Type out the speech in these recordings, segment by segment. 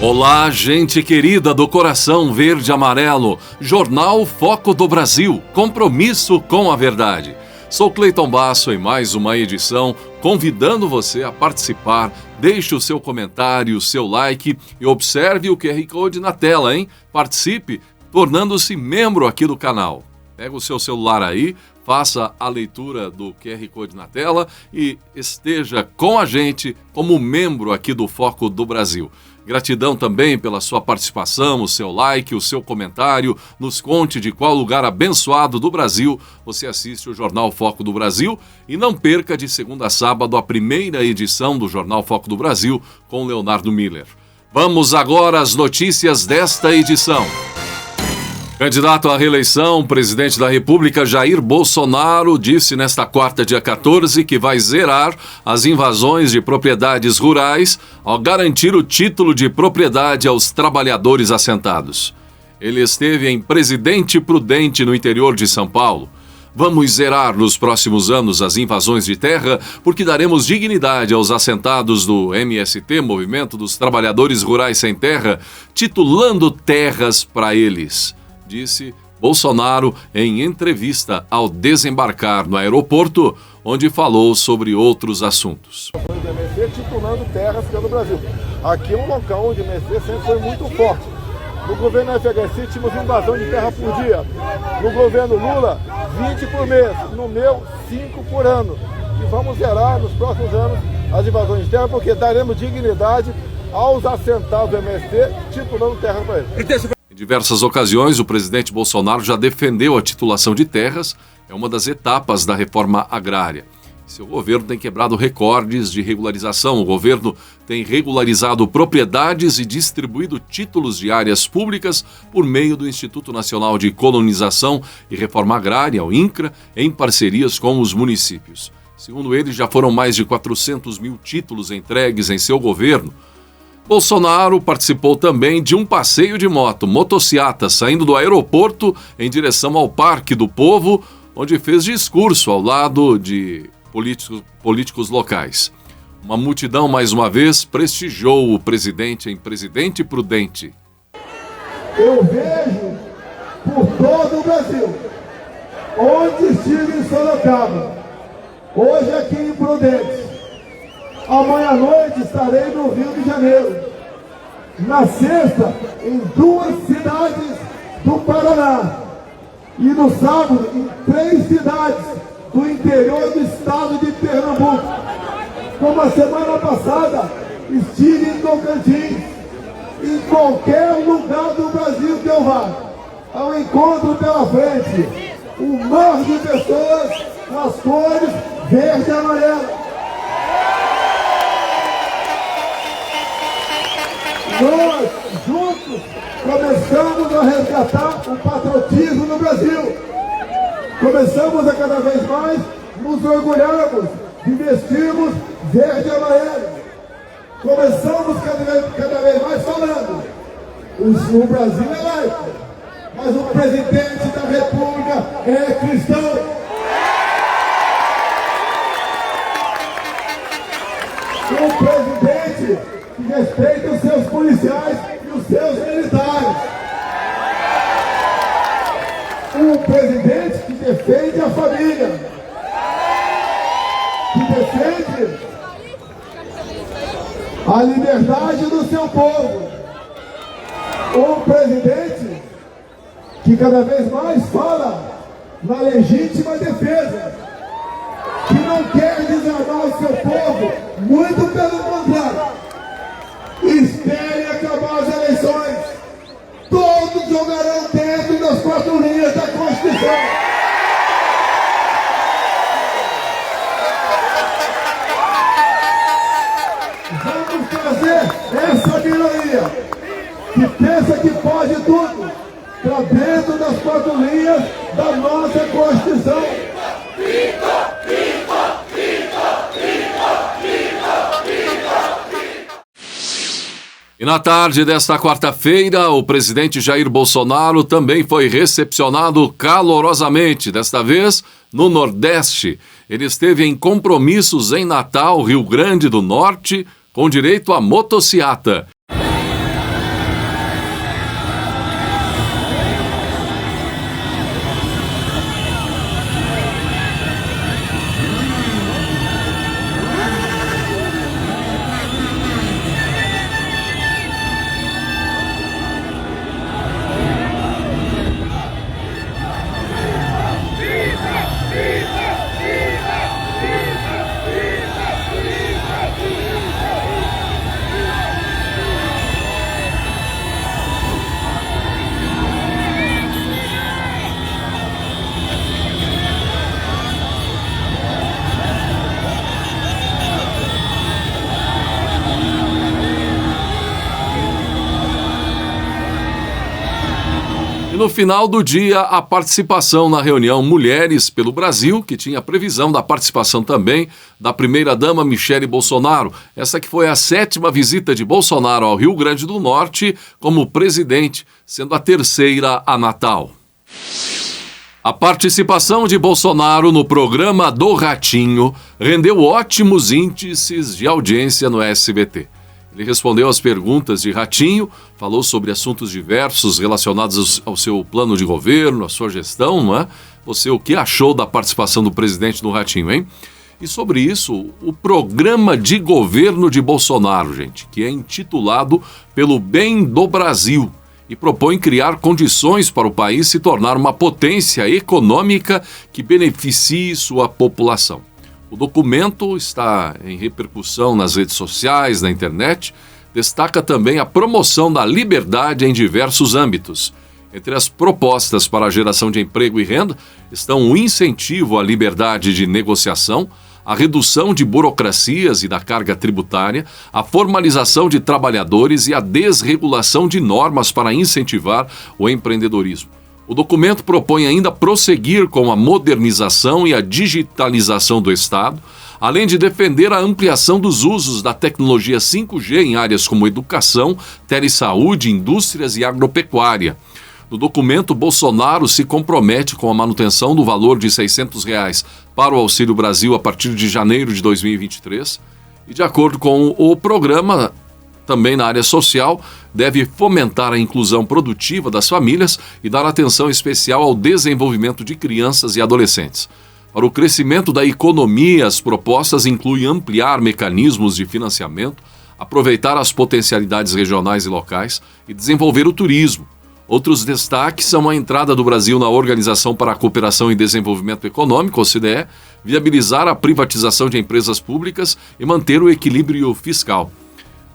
Olá, gente querida do coração verde e amarelo, Jornal Foco do Brasil, compromisso com a verdade. Sou Cleiton Basso em mais uma edição, convidando você a participar. Deixe o seu comentário, o seu like e observe o QR Code na tela, hein? Participe, tornando-se membro aqui do canal. Pega o seu celular aí, faça a leitura do QR Code na tela e esteja com a gente como membro aqui do Foco do Brasil. Gratidão também pela sua participação, o seu like, o seu comentário. Nos conte de qual lugar abençoado do Brasil você assiste o Jornal Foco do Brasil. E não perca de segunda a sábado a primeira edição do Jornal Foco do Brasil com Leonardo Miller. Vamos agora às notícias desta edição. Candidato à reeleição, o presidente da República, Jair Bolsonaro, disse nesta quarta, dia 14, que vai zerar as invasões de propriedades rurais ao garantir o título de propriedade aos trabalhadores assentados. Ele esteve em Presidente Prudente, no interior de São Paulo. Vamos zerar nos próximos anos as invasões de terra, porque daremos dignidade aos assentados do MST, Movimento dos Trabalhadores Rurais Sem Terra, titulando terras para eles, disse Bolsonaro em entrevista ao desembarcar no aeroporto, onde falou sobre outros assuntos. O MST titulando terras pelo Brasil. Aqui é um local onde o MST sempre foi muito forte. No governo FHC tínhamos invasão de terra por dia. No governo Lula, 20 por mês. No meu, 5 por ano. E vamos zerar nos próximos anos as invasões de terra, porque daremos dignidade aos assentados do MST, titulando terra para eles. Em diversas ocasiões, o presidente Bolsonaro já defendeu a titulação de terras, é uma das etapas da reforma agrária. Seu governo tem quebrado recordes de regularização. O governo tem regularizado propriedades e distribuído títulos de áreas públicas por meio do Instituto Nacional de Colonização e Reforma Agrária, o INCRA, em parcerias com os municípios. Segundo ele, já foram mais de 400 mil títulos entregues em seu governo. Bolsonaro participou também de um passeio de motociata, saindo do aeroporto em direção ao Parque do Povo, onde fez discurso ao lado de políticos locais. Uma multidão, mais uma vez, prestigiou o presidente em Presidente Prudente. Eu vejo por todo o Brasil, onde estive em Sorocaba, hoje aqui em Prudente. Amanhã à noite estarei no Rio de Janeiro. Na sexta, em 2 cidades do Paraná. E no sábado, em 3 cidades do interior do estado de Pernambuco. Como a semana passada, estive em Tocantins. Em qualquer lugar do Brasil que eu vá, ao encontro pela frente um mar de pessoas com as cores verde e amarela. Nós, juntos, começamos a resgatar o patriotismo no Brasil. Começamos a cada vez mais nos orgulharmos de vestirmos verde e amarelo. Começamos cada vez mais falando: o Brasil é laico, mas o presidente da República é cristão. O presidente que respeita os seus policiais e os seus militares. Um presidente que defende a família. Que defende a liberdade do seu povo. Um presidente que cada vez mais fala na legítima defesa. Que não quer desarmar o seu povo, muito pelo contrário. Espere acabar as eleições. Todos jogarão dentro das 4 linhas da Constituição. Vamos trazer essa minoria que pensa que pode tudo para dentro das 4 linhas da nossa Constituição. E na tarde desta quarta-feira, o presidente Jair Bolsonaro também foi recepcionado calorosamente, desta vez no Nordeste. Ele esteve em compromissos em Natal, Rio Grande do Norte, com direito à motociata. no final do dia, a participação na reunião Mulheres pelo Brasil, que tinha previsão da participação também da primeira-dama Michele Bolsonaro. Essa que foi a 7ª visita de Bolsonaro ao Rio Grande do Norte como presidente, sendo a 3ª a Natal. A participação de Bolsonaro no programa do Ratinho rendeu ótimos índices de audiência no SBT. Ele respondeu às perguntas de Ratinho, falou sobre assuntos diversos relacionados ao seu plano de governo, à sua gestão, não é? Você, o que achou da participação do presidente no Ratinho, hein? E sobre isso, o programa de governo de Bolsonaro, gente, que é intitulado Pelo Bem do Brasil, e propõe criar condições para o país se tornar uma potência econômica que beneficie sua população. O documento está em repercussão nas redes sociais, na internet, destaca também a promoção da liberdade em diversos âmbitos. Entre as propostas para a geração de emprego e renda estão o incentivo à liberdade de negociação, a redução de burocracias e da carga tributária, a formalização de trabalhadores e a desregulação de normas para incentivar o empreendedorismo. O documento propõe ainda prosseguir com a modernização e a digitalização do Estado, além de defender a ampliação dos usos da tecnologia 5G em áreas como educação, telesaúde, indústrias e agropecuária. No documento, Bolsonaro se compromete com a manutenção do valor de R$ 600 para o Auxílio Brasil a partir de janeiro de 2023 e, de acordo com o programa, também na área social, deve fomentar a inclusão produtiva das famílias e dar atenção especial ao desenvolvimento de crianças e adolescentes. Para o crescimento da economia, as propostas incluem ampliar mecanismos de financiamento, aproveitar as potencialidades regionais e locais e desenvolver o turismo. Outros destaques são a entrada do Brasil na Organização para a Cooperação e Desenvolvimento Econômico, OCDE, viabilizar a privatização de empresas públicas e manter o equilíbrio fiscal.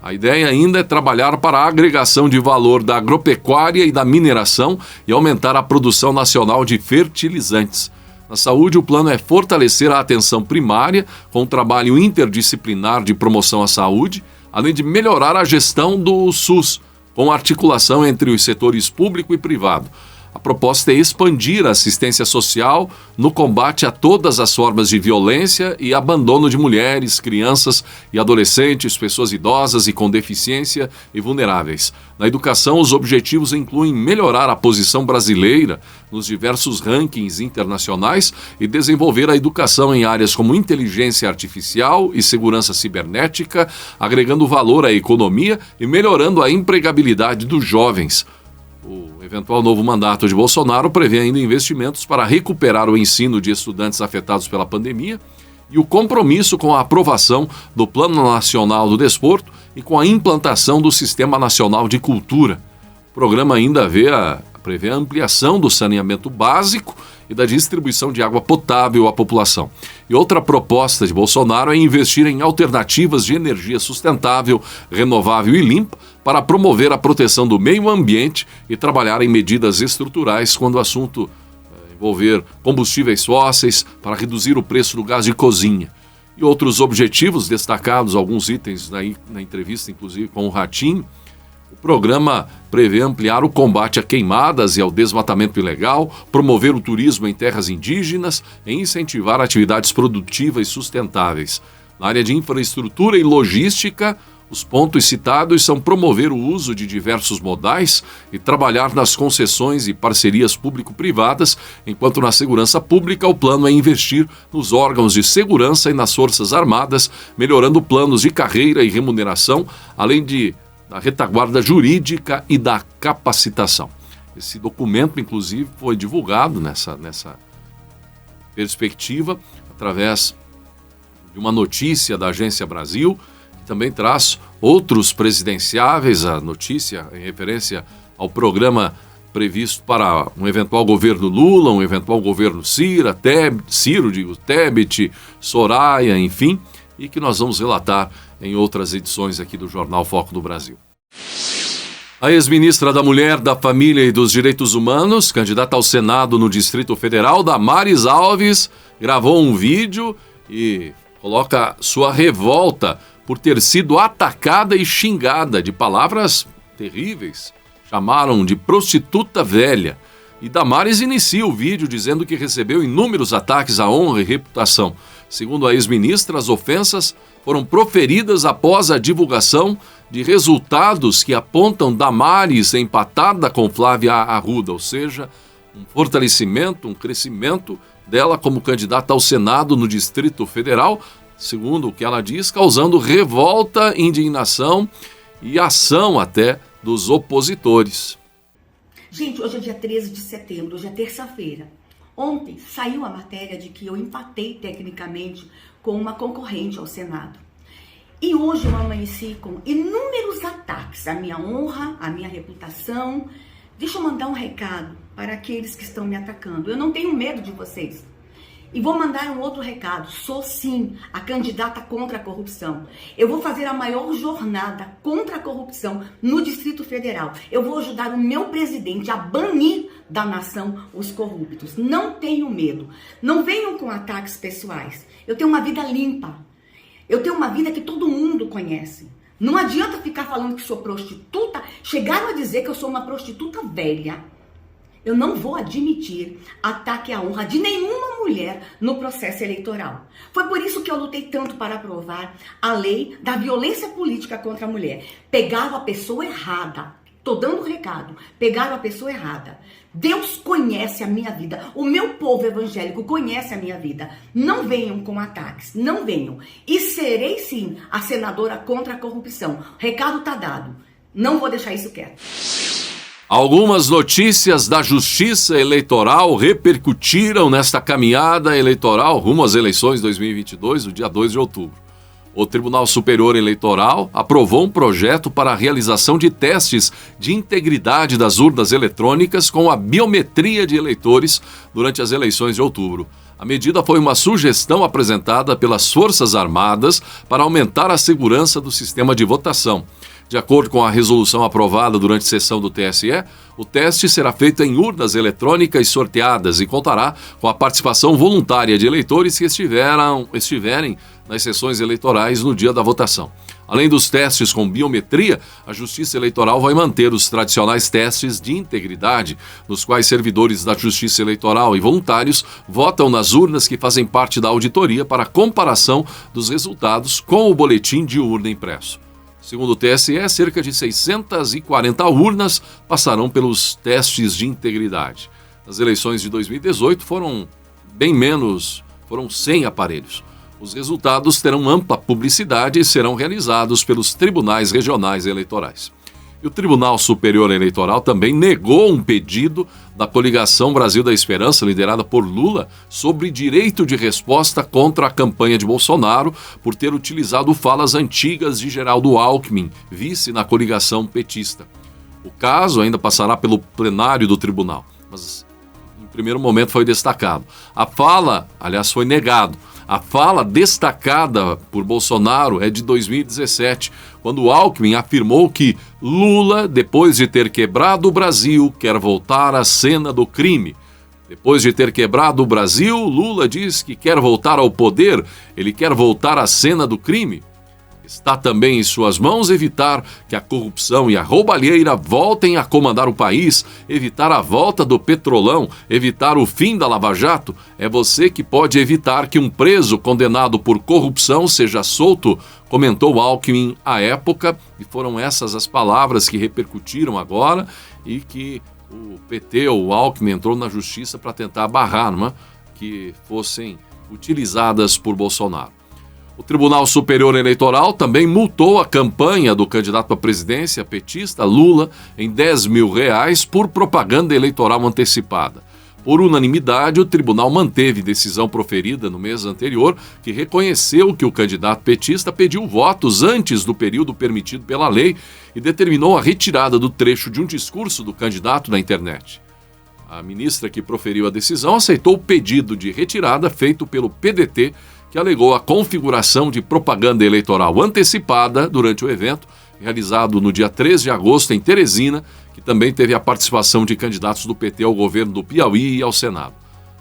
A ideia ainda é trabalhar para a agregação de valor da agropecuária e da mineração e aumentar a produção nacional de fertilizantes. Na saúde, o plano é fortalecer a atenção primária com um trabalho interdisciplinar de promoção à saúde, além de melhorar a gestão do SUS, com articulação entre os setores público e privado. A proposta é expandir a assistência social no combate a todas as formas de violência e abandono de mulheres, crianças e adolescentes, pessoas idosas e com deficiência e vulneráveis. Na educação, os objetivos incluem melhorar a posição brasileira nos diversos rankings internacionais e desenvolver a educação em áreas como inteligência artificial e segurança cibernética, agregando valor à economia e melhorando a empregabilidade dos jovens. O eventual novo mandato de Bolsonaro prevê ainda investimentos para recuperar o ensino de estudantes afetados pela pandemia e o compromisso com a aprovação do Plano Nacional do Desporto e com a implantação do Sistema Nacional de Cultura. O programa ainda prevê a ampliação do saneamento básico e da distribuição de água potável à população. E outra proposta de Bolsonaro é investir em alternativas de energia sustentável, renovável e limpa para promover a proteção do meio ambiente e trabalhar em medidas estruturais quando o assunto envolver combustíveis fósseis para reduzir o preço do gás de cozinha. E outros objetivos destacados, alguns itens na entrevista, inclusive com o Ratinho. O programa prevê ampliar o combate a queimadas e ao desmatamento ilegal, promover o turismo em terras indígenas e incentivar atividades produtivas e sustentáveis. Na área de infraestrutura e logística, os pontos citados são promover o uso de diversos modais e trabalhar nas concessões e parcerias público-privadas, enquanto na segurança pública o plano é investir nos órgãos de segurança e nas Forças Armadas, melhorando planos de carreira e remuneração, além da retaguarda jurídica e da capacitação. Esse documento, inclusive, foi divulgado nessa perspectiva através de uma notícia da Agência Brasil, que também traz outros presidenciáveis, a notícia em referência ao programa previsto para um eventual governo Lula, um eventual governo Ciro, Tebet, Soraya, enfim, e que nós vamos relatar em outras edições aqui do Jornal Foco do Brasil. A ex-ministra da Mulher, da Família e dos Direitos Humanos, candidata ao Senado no Distrito Federal, Damares Alves, gravou um vídeo e coloca sua revolta por ter sido atacada e xingada de palavras terríveis. Chamaram de prostituta velha. E Damares inicia o vídeo dizendo que recebeu inúmeros ataques à honra e reputação. Segundo a ex-ministra, as ofensas foram proferidas após a divulgação de resultados que apontam Damares empatada com Flávia Arruda, ou seja, um fortalecimento, um crescimento dela como candidata ao Senado no Distrito Federal, segundo o que ela diz, causando revolta, indignação e ação até dos opositores. Gente, hoje é dia 13 de setembro, hoje é terça-feira. Ontem saiu a matéria de que eu empatei tecnicamente com uma concorrente ao Senado. E hoje eu amanheci com inúmeros ataques à minha honra, à minha reputação. Deixa eu mandar um recado para aqueles que estão me atacando. Eu não tenho medo de vocês. E vou mandar um outro recado. Sou sim a candidata contra a corrupção. Eu vou fazer a maior jornada contra a corrupção no Distrito Federal. Eu vou ajudar o meu presidente a banir da nação os corruptos. Não tenho medo. Não venham com ataques pessoais. Eu tenho uma vida limpa. Eu tenho uma vida que todo mundo conhece. Não adianta ficar falando que sou prostituta. Chegaram a dizer que eu sou uma prostituta velha. Eu não vou admitir ataque à honra de nenhuma mulher no processo eleitoral. Foi por isso que eu lutei tanto para aprovar a lei da violência política contra a mulher. Pegaram a pessoa errada. Tô dando um recado. Pegaram a pessoa errada. Deus conhece a minha vida. O meu povo evangélico conhece a minha vida. Não venham com ataques. Não venham. E serei sim a senadora contra a corrupção. Recado tá dado. Não vou deixar isso quieto. Algumas notícias da Justiça Eleitoral repercutiram nesta caminhada eleitoral rumo às eleições 2022, no dia 2 de outubro. O Tribunal Superior Eleitoral aprovou um projeto para a realização de testes de integridade das urnas eletrônicas com a biometria de eleitores durante as eleições de outubro. A medida foi uma sugestão apresentada pelas Forças Armadas para aumentar a segurança do sistema de votação. De acordo com a resolução aprovada durante a sessão do TSE, o teste será feito em urnas eletrônicas sorteadas e contará com a participação voluntária de eleitores que estiverem nas sessões eleitorais no dia da votação. Além dos testes com biometria, a Justiça Eleitoral vai manter os tradicionais testes de integridade, nos quais servidores da Justiça Eleitoral e voluntários votam nas urnas que fazem parte da auditoria para comparação dos resultados com o boletim de urna impresso. Segundo o TSE, cerca de 640 urnas passarão pelos testes de integridade. Nas eleições de 2018 foram 100 aparelhos. Os resultados terão ampla publicidade e serão realizados pelos tribunais regionais eleitorais. E o Tribunal Superior Eleitoral também negou um pedido da coligação Brasil da Esperança, liderada por Lula, sobre direito de resposta contra a campanha de Bolsonaro por ter utilizado falas antigas de Geraldo Alckmin, vice na coligação petista. O caso ainda passará pelo plenário do tribunal, mas em primeiro momento foi destacado. Foi negado. A fala destacada por Bolsonaro é de 2017, quando Alckmin afirmou que Lula, depois de ter quebrado o Brasil, quer voltar à cena do crime. Depois de ter quebrado o Brasil, Lula diz que quer voltar ao poder, ele quer voltar à cena do crime. Está também em suas mãos evitar que a corrupção e a roubalheira voltem a comandar o país, evitar a volta do petrolão, evitar o fim da Lava Jato. É você que pode evitar que um preso condenado por corrupção seja solto, comentou Alckmin à época, e foram essas as palavras que repercutiram agora e que o PT, o Alckmin, entrou na justiça para tentar barrar, não é? Que fossem utilizadas por Bolsonaro. O Tribunal Superior Eleitoral também multou a campanha do candidato à presidência petista Lula em R$10 mil por propaganda eleitoral antecipada. Por unanimidade, o tribunal manteve decisão proferida no mês anterior que reconheceu que o candidato petista pediu votos antes do período permitido pela lei e determinou a retirada do trecho de um discurso do candidato na internet. A ministra que proferiu a decisão aceitou o pedido de retirada feito pelo PDT, que alegou a configuração de propaganda eleitoral antecipada durante o evento, realizado no dia 3 de agosto em Teresina, que também teve a participação de candidatos do PT ao governo do Piauí e ao Senado.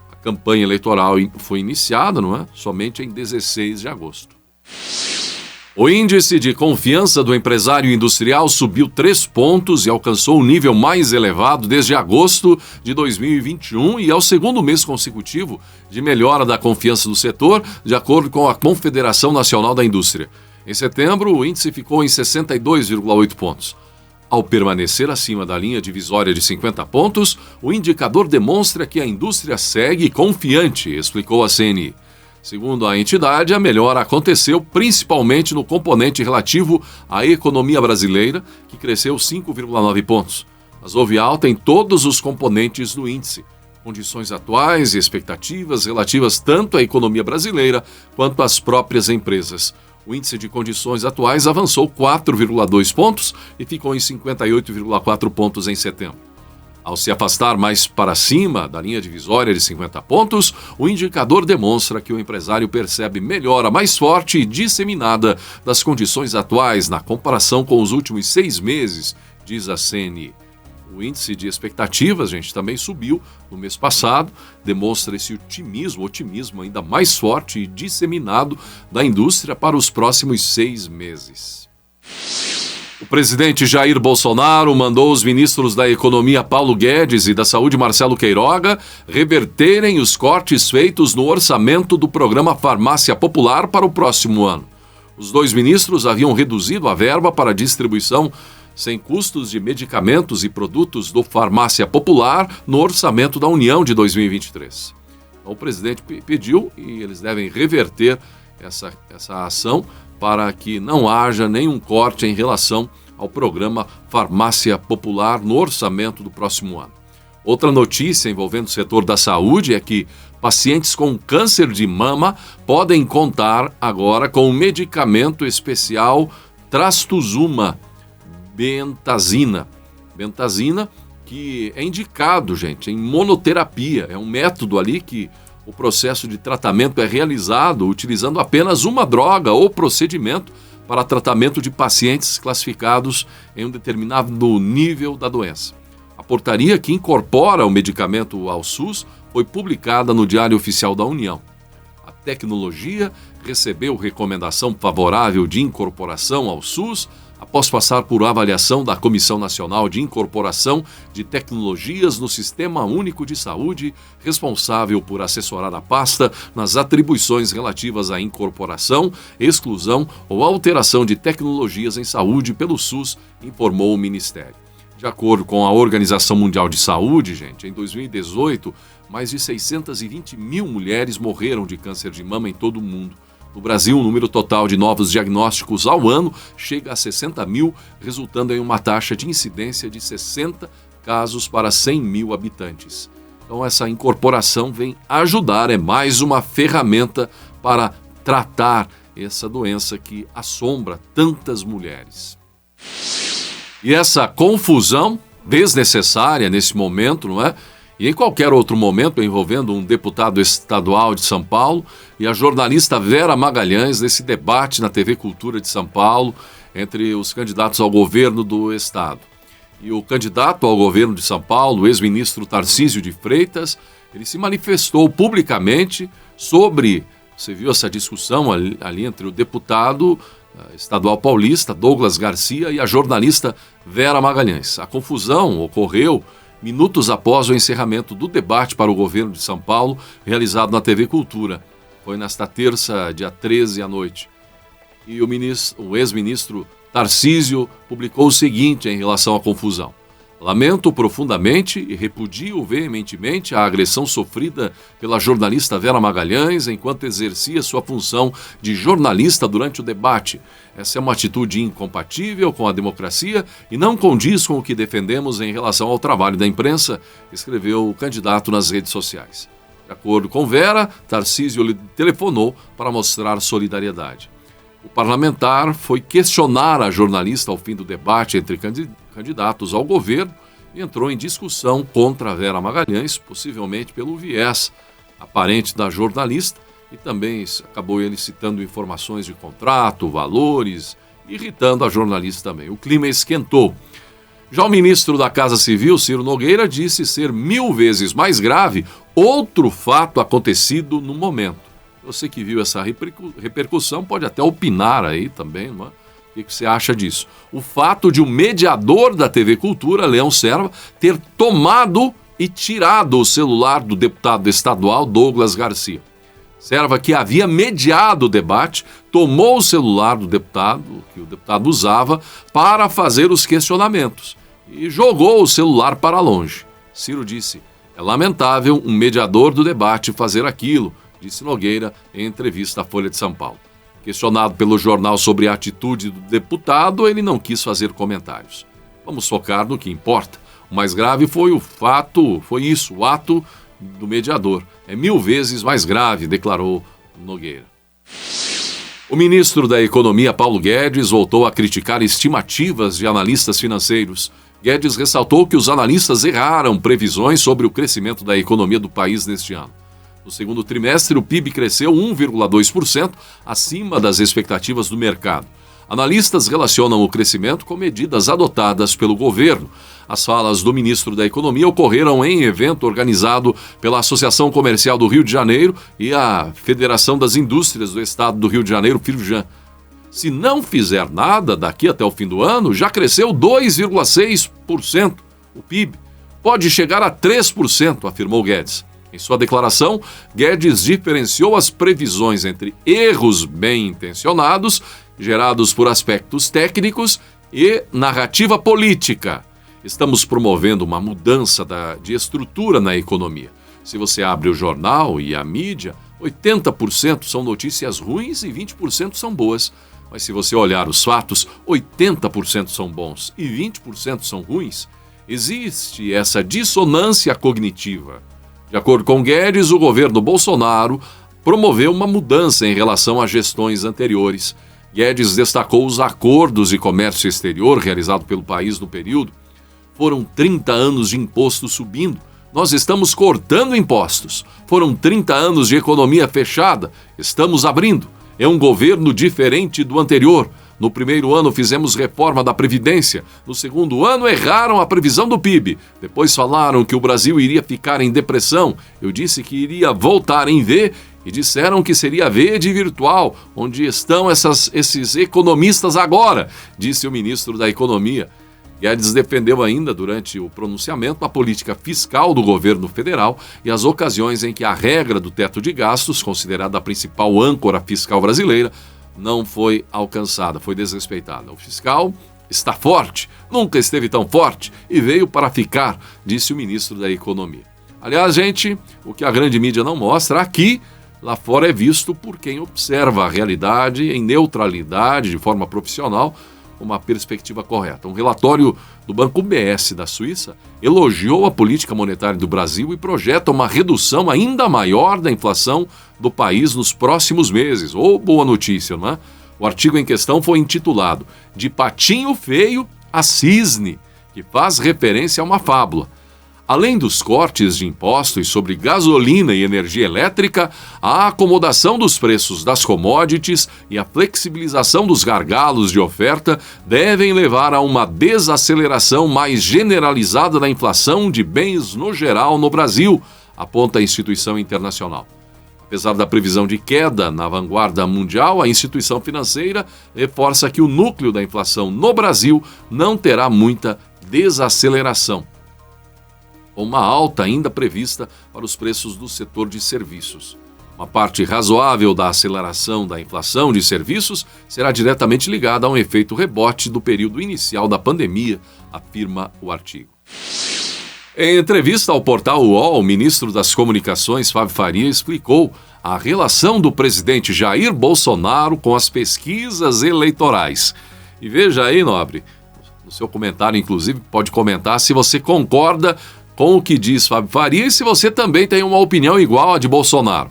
A campanha eleitoral foi iniciada, somente em 16 de agosto. O índice de confiança do empresário industrial subiu 3 pontos e alcançou o nível mais elevado desde agosto de 2021 e é o segundo mês consecutivo de melhora da confiança do setor, de acordo com a Confederação Nacional da Indústria. Em setembro, o índice ficou em 62,8 pontos. Ao permanecer acima da linha divisória de 50 pontos, o indicador demonstra que a indústria segue confiante, explicou a CNI. Segundo a entidade, a melhora aconteceu principalmente no componente relativo à economia brasileira, que cresceu 5,9 pontos. Mas houve alta em todos os componentes do índice. Condições atuais e expectativas relativas tanto à economia brasileira quanto às próprias empresas. O índice de condições atuais avançou 4,2 pontos e ficou em 58,4 pontos em setembro. Ao se afastar mais para cima da linha divisória de 50 pontos, o indicador demonstra que o empresário percebe melhora mais forte e disseminada das condições atuais na comparação com os últimos 6 meses, diz a CNI. O índice de expectativas, gente, também subiu no mês passado, demonstra esse otimismo ainda mais forte e disseminado da indústria para os próximos 6 meses. O presidente Jair Bolsonaro mandou os ministros da Economia Paulo Guedes e da Saúde Marcelo Queiroga reverterem os cortes feitos no orçamento do programa Farmácia Popular para o próximo ano. Os 2 ministros haviam reduzido a verba para a distribuição sem custos de medicamentos e produtos do Farmácia Popular no orçamento da União de 2023. Então, o presidente pediu e eles devem reverter essa ação para que não haja nenhum corte em relação ao programa Farmácia Popular no orçamento do próximo ano. Outra notícia envolvendo o setor da saúde é que pacientes com câncer de mama podem contar agora com o medicamento especial Trastuzumab Bentazina. Bentazina que é indicado, gente, em monoterapia. É um método ali que o processo de tratamento é realizado utilizando apenas uma droga ou procedimento para tratamento de pacientes classificados em um determinado nível da doença. A portaria que incorpora o medicamento ao SUS foi publicada no Diário Oficial da União. A tecnologia recebeu recomendação favorável de incorporação ao SUS após passar por avaliação da Comissão Nacional de Incorporação de Tecnologias no Sistema Único de Saúde, responsável por assessorar a pasta nas atribuições relativas à incorporação, exclusão ou alteração de tecnologias em saúde pelo SUS, informou o Ministério. De acordo com a Organização Mundial de Saúde, gente, em 2018, mais de 620 mil mulheres morreram de câncer de mama em todo o mundo. No Brasil, o número total de novos diagnósticos ao ano chega a 60 mil, resultando em uma taxa de incidência de 60 casos para 100 mil habitantes. Então, essa incorporação vem ajudar, é mais uma ferramenta para tratar essa doença que assombra tantas mulheres. E essa confusão desnecessária nesse momento, não é? E em qualquer outro momento envolvendo um deputado estadual de São Paulo e a jornalista Vera Magalhães nesse debate na TV Cultura de São Paulo entre os candidatos ao governo do estado. E o candidato ao governo de São Paulo, o ex-ministro Tarcísio de Freitas, ele se manifestou publicamente sobre, você viu essa discussão ali entre o deputado estadual paulista, Douglas Garcia, e a jornalista Vera Magalhães. A confusão ocorreu minutos após o encerramento do debate para o governo de São Paulo, realizado na TV Cultura. Foi nesta terça, dia 13 à noite. E o ex-ministro Tarcísio publicou o seguinte em relação à confusão. Lamento profundamente e repudio veementemente a agressão sofrida pela jornalista Vera Magalhães enquanto exercia sua função de jornalista durante o debate. Essa é uma atitude incompatível com a democracia e não condiz com o que defendemos em relação ao trabalho da imprensa, escreveu o candidato nas redes sociais. De acordo com Vera, Tarcísio lhe telefonou para mostrar solidariedade. O parlamentar foi questionar a jornalista ao fim do debate entre candidatos ao governo e entrou em discussão contra a Vera Magalhães, possivelmente pelo viés aparente da jornalista, e também acabou ele citando informações de contrato, valores, irritando a jornalista também. O clima esquentou. Já o ministro da Casa Civil, Ciro Nogueira, disse ser 1000 vezes mais grave outro fato acontecido no momento. Você que viu essa repercussão pode até opinar aí também, não é? O que você acha disso? O fato de o mediador da TV Cultura, Leão Serva, ter tomado e tirado o celular do deputado estadual Douglas Garcia. Serva, que havia mediado o debate, tomou o celular do deputado, que o deputado usava, para fazer os questionamentos e jogou o celular para longe. Ciro disse: é lamentável um mediador do debate fazer aquilo, disse Nogueira em entrevista à Folha de São Paulo. Questionado pelo jornal sobre a atitude do deputado, ele não quis fazer comentários. Vamos focar no que importa. O mais grave foi o ato do mediador. É 1000 vezes mais grave, declarou Nogueira. O ministro da Economia, Paulo Guedes, voltou a criticar estimativas de analistas financeiros. Guedes ressaltou que os analistas erraram previsões sobre o crescimento da economia do país neste ano. No segundo trimestre, o PIB cresceu 1,2%, acima das expectativas do mercado. Analistas relacionam o crescimento com medidas adotadas pelo governo. As falas do ministro da Economia ocorreram em evento organizado pela Associação Comercial do Rio de Janeiro e a Federação das Indústrias do Estado do Rio de Janeiro, Firjan. Se não fizer nada daqui até o fim do ano, já cresceu 2,6% o PIB. Pode chegar a 3%, afirmou Guedes. Em sua declaração, Guedes diferenciou as previsões entre erros bem intencionados, gerados por aspectos técnicos, e narrativa política. Estamos promovendo uma mudança de estrutura na economia. Se você abre o jornal e a mídia, 80% são notícias ruins e 20% são boas. Mas se você olhar os fatos, 80% são bons e 20% são ruins. Existe essa dissonância cognitiva. De acordo com Guedes, o governo Bolsonaro promoveu uma mudança em relação às gestões anteriores. Guedes destacou os acordos de comércio exterior realizados pelo país no período. Foram 30 anos de imposto subindo. Nós estamos cortando impostos. Foram 30 anos de economia fechada. Estamos abrindo. É um governo diferente do anterior. No primeiro ano fizemos reforma da Previdência. No segundo ano erraram a previsão do PIB. Depois falaram que o Brasil iria ficar em depressão. Eu disse que iria voltar em V e disseram que seria V de virtual. Onde estão esses economistas agora? Disse o ministro da Economia. Guedes defendeu ainda, durante o pronunciamento, a política fiscal do governo federal e as ocasiões em que a regra do teto de gastos, considerada a principal âncora fiscal brasileira, não foi alcançada, foi desrespeitada. O fiscal está forte, nunca esteve tão forte e veio para ficar, disse o ministro da Economia. Aliás, gente, o que a grande mídia não mostra aqui, lá fora é visto por quem observa a realidade em neutralidade, de forma profissional, uma perspectiva correta. Um relatório do Banco UBS da Suíça elogiou a política monetária do Brasil e projeta uma redução ainda maior da inflação do país nos próximos meses. Boa notícia, não é? O artigo em questão foi intitulado De Patinho Feio a Cisne, que faz referência a uma fábula. Além dos cortes de impostos sobre gasolina e energia elétrica, a acomodação dos preços das commodities e a flexibilização dos gargalos de oferta devem levar a uma desaceleração mais generalizada da inflação de bens no geral no Brasil, aponta a instituição internacional. Apesar da previsão de queda na vanguarda mundial, a instituição financeira reforça que o núcleo da inflação no Brasil não terá muita desaceleração, uma alta ainda prevista para os preços do setor de serviços. Uma parte razoável da aceleração da inflação de serviços será diretamente ligada a um efeito rebote do período inicial da pandemia, afirma o artigo. Em entrevista ao portal UOL, o ministro das Comunicações, Fábio Faria, explicou a relação do presidente Jair Bolsonaro com as pesquisas eleitorais. E veja aí, Nobre, no seu comentário, inclusive, pode comentar se você concorda com o que diz Fábio Faria e se você também tem uma opinião igual à de Bolsonaro.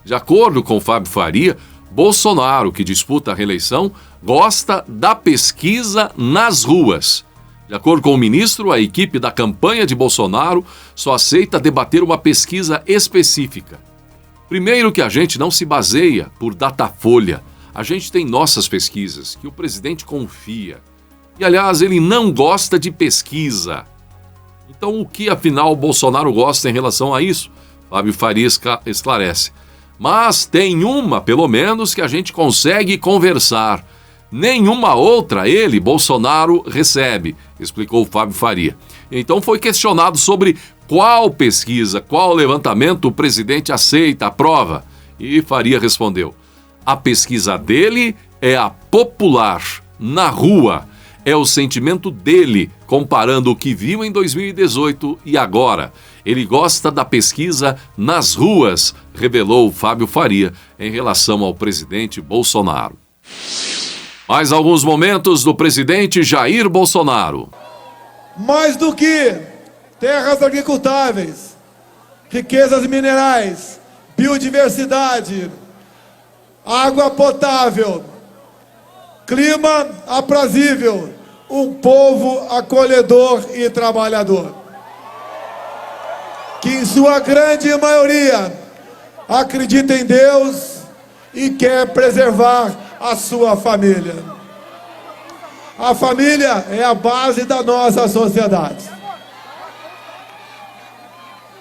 De acordo com Fábio Faria, Bolsonaro, que disputa a reeleição, gosta da pesquisa nas ruas. De acordo com o ministro, a equipe da campanha de Bolsonaro só aceita debater uma pesquisa específica. Primeiro que a gente não se baseia por Datafolha. A gente tem nossas pesquisas, que o presidente confia. E, aliás, ele não gosta de pesquisa. Então, o que, afinal, Bolsonaro gosta em relação a isso? Fábio Faria esclarece. Mas tem uma, pelo menos, que a gente consegue conversar. Nenhuma outra ele, Bolsonaro, recebe, explicou Fábio Faria. Então foi questionado sobre qual pesquisa, qual levantamento o presidente aceita, aprova. E Faria respondeu: a pesquisa dele é a popular, na rua. É o sentimento dele, comparando o que viu em 2018 e agora. Ele gosta da pesquisa nas ruas, revelou Fábio Faria em relação ao presidente Bolsonaro. Mais alguns momentos do presidente Jair Bolsonaro. Mais do que terras agricultáveis, riquezas minerais, biodiversidade, água potável, clima aprazível, um povo acolhedor e trabalhador, que em sua grande maioria acredita em Deus e quer preservar a sua família. A família é a base da nossa sociedade.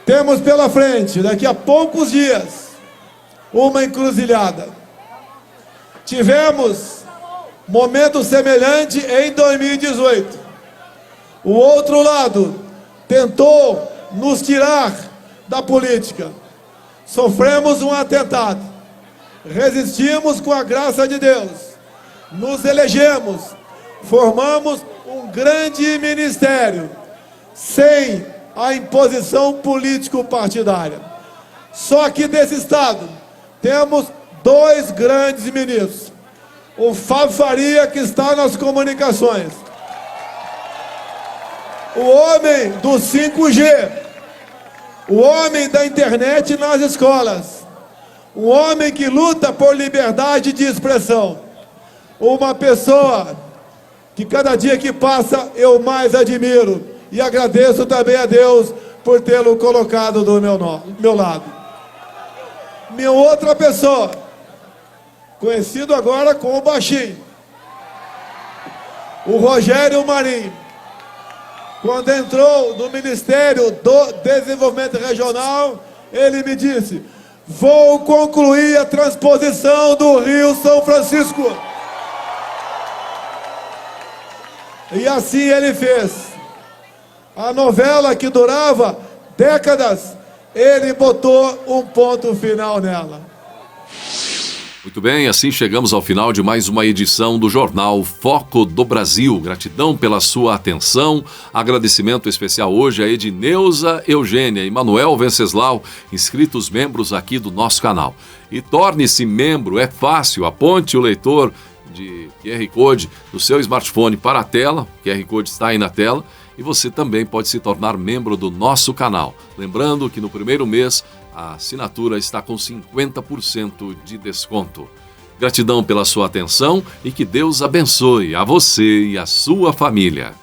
Temos pela frente, daqui a poucos dias, uma encruzilhada. Tivemos momento semelhante em 2018. O outro lado tentou nos tirar da política. Sofremos um atentado. Resistimos com a graça de Deus. Nos elegemos. Formamos um grande ministério sem a imposição político-partidária. Só que desse estado temos dois grandes ministros. O Fábio Faria, que está nas comunicações. O homem do 5G. O homem da internet nas escolas. Um homem que luta por liberdade de expressão. Uma pessoa que cada dia que passa eu mais admiro. E agradeço também a Deus por tê-lo colocado do meu lado. Minha outra pessoa, conhecido agora como Baixinho, o Rogério Marinho, quando entrou no Ministério do Desenvolvimento Regional, ele me disse: vou concluir a transposição do Rio São Francisco. E assim ele fez. A novela que durava décadas, ele botou um ponto final nela. Muito bem, assim chegamos ao final de mais uma edição do Jornal Foco do Brasil. Gratidão pela sua atenção. Agradecimento especial hoje a Edneuza Eugênia e Manuel Venceslau, inscritos membros aqui do nosso canal. E torne-se membro, é fácil, aponte o leitor de QR Code do seu smartphone para a tela, o QR Code está aí na tela, e você também pode se tornar membro do nosso canal. Lembrando que no primeiro mês a assinatura está com 50% de desconto. Gratidão pela sua atenção e que Deus abençoe a você e a sua família.